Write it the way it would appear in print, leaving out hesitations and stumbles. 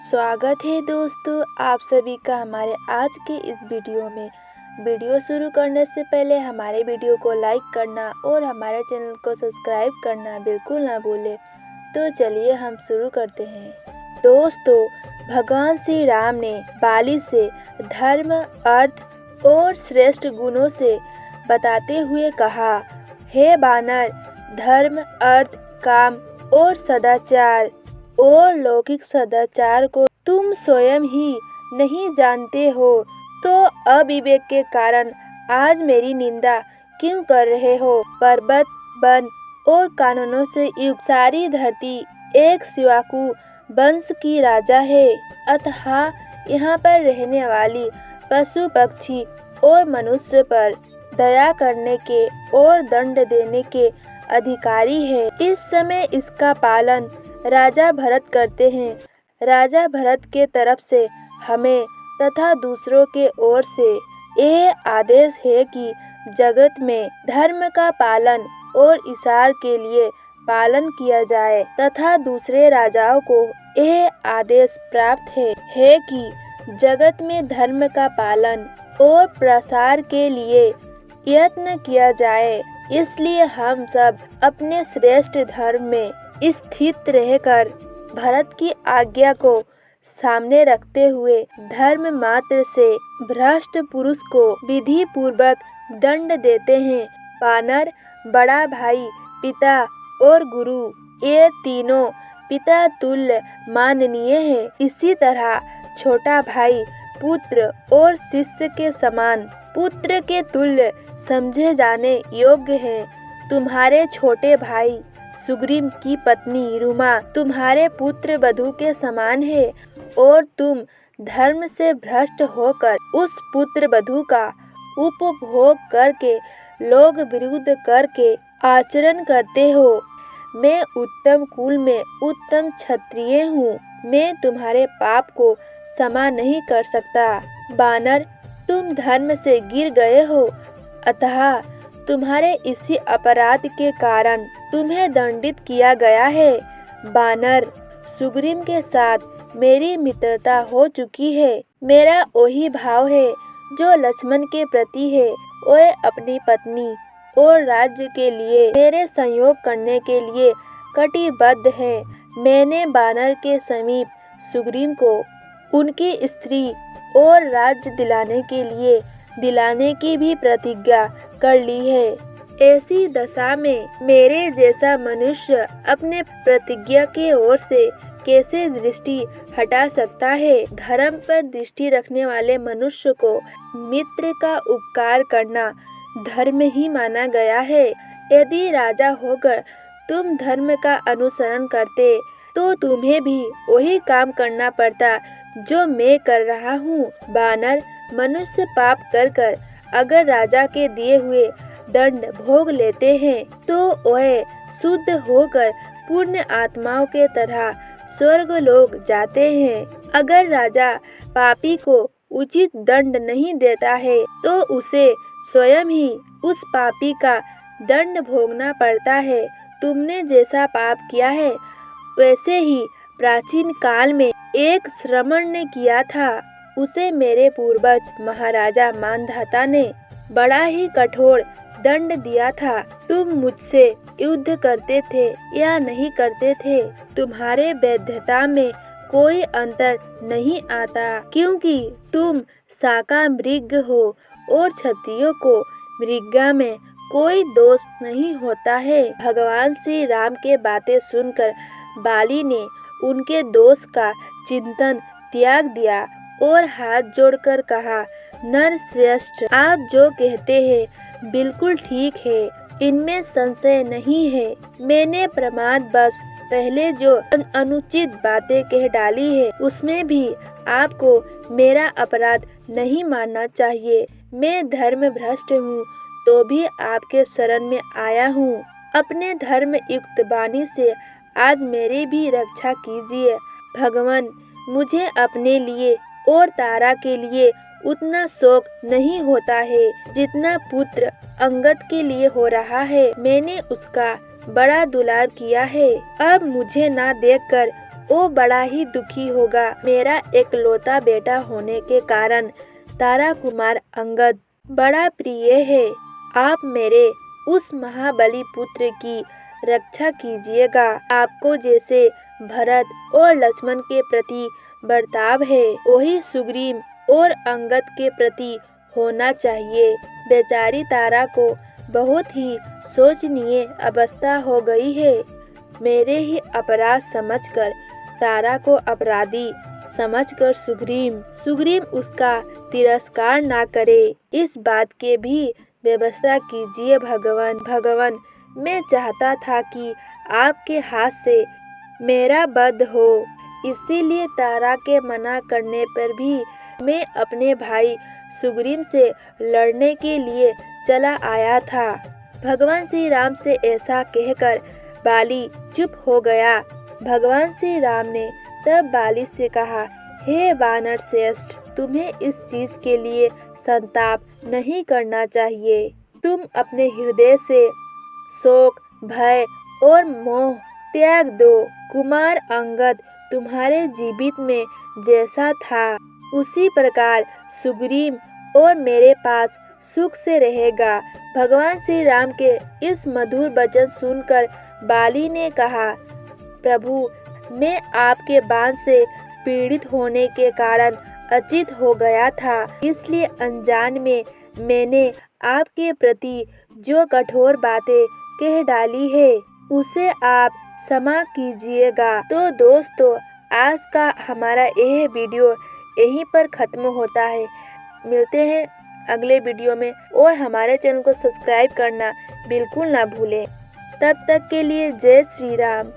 स्वागत है दोस्तों आप सभी का हमारे आज के इस वीडियो में। वीडियो शुरू करने से पहले हमारे वीडियो को लाइक करना और हमारे चैनल को सब्सक्राइब करना बिल्कुल ना भूलें। तो चलिए हम शुरू करते हैं। दोस्तों, भगवान श्री राम ने बाली से धर्म, अर्थ और श्रेष्ठ गुणों से बताते हुए कहा, हे बानर, धर्म, अर्थ, काम और सदाचार और लौकिक सदाचार को तुम स्वयं ही नहीं जानते हो, तो अविवेक के कारण आज मेरी निंदा क्यों कर रहे हो। पर्वत, वन और कानूनों से युक्त सारी धरती एक शिवाकू वंश की राजा है, अतः यहाँ पर रहने वाली पशु, पक्षी और मनुष्य पर दया करने के और दंड देने के अधिकारी है। इस समय इसका पालन राजा भरत करते हैं। राजा भरत के तरफ से हमें तथा दूसरों के ओर से यह आदेश है कि जगत में धर्म का पालन और ईश्वर के लिए पालन किया जाए, तथा दूसरे राजाओं को यह आदेश प्राप्त है कि जगत में धर्म का पालन और प्रसार के लिए यत्न किया जाए। इसलिए हम सब अपने श्रेष्ठ धर्म में स्थित रहकर भरत की आज्ञा को सामने रखते हुए धर्म मात्र से भ्रष्ट पुरुष को विधि पूर्वक दंड देते हैं। बानर, बड़ा भाई, पिता और गुरु, ये तीनों पिता तुल्य माननीय हैं। इसी तरह छोटा भाई पुत्र और शिष्य के समान पुत्र के तुल्य समझे जाने योग्य हैं। तुम्हारे छोटे भाई सुग्रीव की पत्नी रुमा तुम्हारे पुत्र वधू के समान है, और तुम धर्म से भ्रष्ट होकर उस पुत्र वधू का उपभोग करके लोग विरुद्ध करके आचरण करते हो। मैं उत्तम कुल में उत्तम क्षत्रिय हूँ, मैं तुम्हारे पाप को क्षमा नहीं कर सकता। बानर, तुम धर्म से गिर गए हो, अतः तुम्हारे इसी अपराध के कारण तुम्हें दंडित किया गया है। बानर, सुग्रीव के साथ मेरी मित्रता हो चुकी है। मेरा वही भाव है जो लक्ष्मण के प्रति है। वह अपनी पत्नी और राज्य के लिए मेरे संयोग करने के लिए कटिबद्ध है। मैंने बानर के समीप सुग्रीव को उनकी स्त्री और राज्य दिलाने की भी प्रतिज्ञा कर ली है। ऐसी दशा में मेरे जैसा मनुष्य अपने प्रतिज्ञा की ओर से कैसे दृष्टि हटा सकता है। धर्म पर दृष्टि रखने वाले मनुष्य को मित्र का उपकार करना धर्म ही माना गया है। यदि राजा होकर तुम धर्म का अनुसरण करते तो तुम्हें भी वही काम करना पड़ता जो मैं कर रहा हूँ। बानर, मनुष्य पाप कर अगर राजा के दिए हुए दंड भोग लेते हैं तो वह शुद्ध होकर पूर्ण आत्माओं के तरह स्वर्ग लोग जाते हैं। अगर राजा पापी को उचित दंड नहीं देता है तो उसे स्वयं ही उस पापी का दंड भोगना पड़ता है। तुमने जैसा पाप किया है वैसे ही प्राचीन काल में एक श्रमण ने किया था। उसे मेरे पूर्वज महाराजा मानधाता ने बड़ा ही कठोर दंड दिया था। तुम मुझसे युद्ध करते थे या नहीं करते थे, तुम्हारे वैधता में कोई अंतर नहीं आता, क्योंकि तुम शाका मृग हो और क्षत्रियों को मृगा में कोई दोष नहीं होता है। भगवान श्री राम के बातें सुनकर बाली ने उनके दोष का चिंतन त्याग दिया और हाथ जोड़कर कहा, नर श्रेष्ठ, आप जो कहते हैं बिल्कुल ठीक है, इनमें संशय नहीं है। मैंने प्रमादवश पहले जो अनुचित बातें कह डाली है उसमें भी आपको मेरा अपराध नहीं मानना चाहिए। मैं धर्म भ्रष्ट हूँ तो भी आपके शरण में आया हूँ। अपने धर्म युक्त वाणी से आज मेरी भी रक्षा कीजिए। भगवान, मुझे अपने लिए और तारा के लिए उतना शोक नहीं होता है जितना पुत्र अंगद के लिए हो रहा है। मैंने उसका बड़ा दुलार किया है। अब मुझे ना देखकर वो बड़ा ही दुखी होगा। मेरा एकलौता बेटा होने के कारण तारा कुमार अंगद बड़ा प्रिय है। आप मेरे उस महाबली पुत्र की रक्षा कीजिएगा। आपको जैसे भरत और लक्ष्मण के प्रति बर्ताव है, वही सुग्रीव और अंगद के प्रति होना चाहिए। बेचारी तारा को बहुत ही शोचनीय अवस्था हो गई है। मेरे ही अपराध समझकर तारा को अपराधी समझकर सुग्रीव उसका तिरस्कार ना करे, इस बात के भी व्यवस्था कीजिए भगवान। मैं चाहता था कि आपके हाथ से मेरा वध हो, इसीलिए तारा के मना करने पर भी मैं अपने भाई सुग्रीव से लड़ने के लिए चला आया था। भगवान श्री राम से ऐसा कहकर बाली चुप हो गया। भगवान श्री राम ने तब बाली से कहा, हे वानर श्रेष्ठ, तुम्हें इस चीज के लिए संताप नहीं करना चाहिए। तुम अपने हृदय से शोक, भय और मोह त्याग दो। कुमार अंगद तुम्हारे जीवित में जैसा था उसी प्रकार सुग्रीव और मेरे पास सुख से रहेगा। भगवान श्री राम के इस मधुर वचन सुनकर बाली ने कहा, प्रभु, मैं आपके बाण से पीड़ित होने के कारण अचेत हो गया था, इसलिए अनजान में मैंने आपके प्रति जो कठोर बातें कह डाली है उसे आप क्षमा कीजिएगा। तो दोस्तों, आज का हमारा यह वीडियो यहीं पर ख़त्म होता है। मिलते हैं अगले वीडियो में और हमारे चैनल को सब्सक्राइब करना बिल्कुल ना भूलें। तब तक के लिए जय श्री राम।